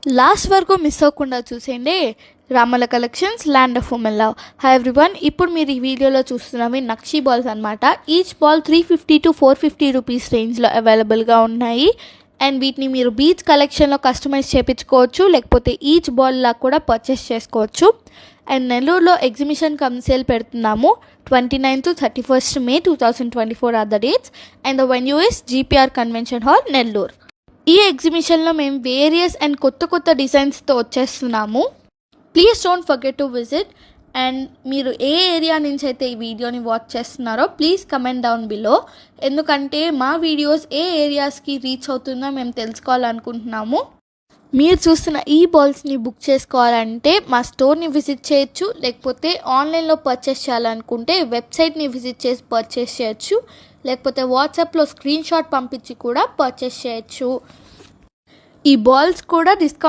Last వరకు miss అవ్వకుండా చూసేయండి. Ramala collections, land of women love. Hi everyone, ఇప్పుడు మీరు ఈ వీడియోలో చూస్తున్నవి నక్షీ బాల్స్ అనమాట. ఈచ్ బాల్ 350 to 450 రూపీస్ రేంజ్లో అవైలబుల్గా ఉన్నాయి. అండ్ వీటిని మీరు బీచ్ కలెక్షన్లో కస్టమైజ్ చేయించుకోవచ్చు, లేకపోతే ఈచ్ బాల్ లా కూడా పర్చేస్ చేసుకోవచ్చు. అండ్ నెల్లూరులో ఎగ్జిబిషన్ కమ్ సేల్ పెడుతున్నాము. 29 to 31st May 2024 are the dates. And the venue is GPR convention hall, Nellore. ఈ ఎగ్జిబిషన్లో మేము వేరియస్ అండ్ కొత్త డిజైన్స్తో వచ్చేస్తున్నాము. Please don't forget to visit. And మీరు ఏ ఏరియా నుంచి అయితే ఈ వీడియోని వాచ్ చేస్తున్నారో ప్లీజ్ కమెంట్ డౌన్ బిలో. ఎందుకంటే మా వీడియోస్ ఏ ఏరియాస్కి రీచ్ అవుతుందో మేము తెలుసుకోవాలనుకుంటున్నాము. మీరు చూస్తున్న ఈ బాల్స్ని బుక్ చేసుకోవాలంటే మా స్టోర్ని విజిట్ చేయొచ్చు, లేకపోతే ఆన్లైన్లో పర్చేస్ చేయాలనుకుంటే వెబ్సైట్ని విజిట్ చేసి పర్చేస్ చేయొచ్చు, లేకపోతే వాట్సాప్లో స్క్రీన్ షాట్ పంపించి కూడా పర్చేస్ చేయొచ్చు. ఈ బాల్స్ కూడా డిస్కౌంట్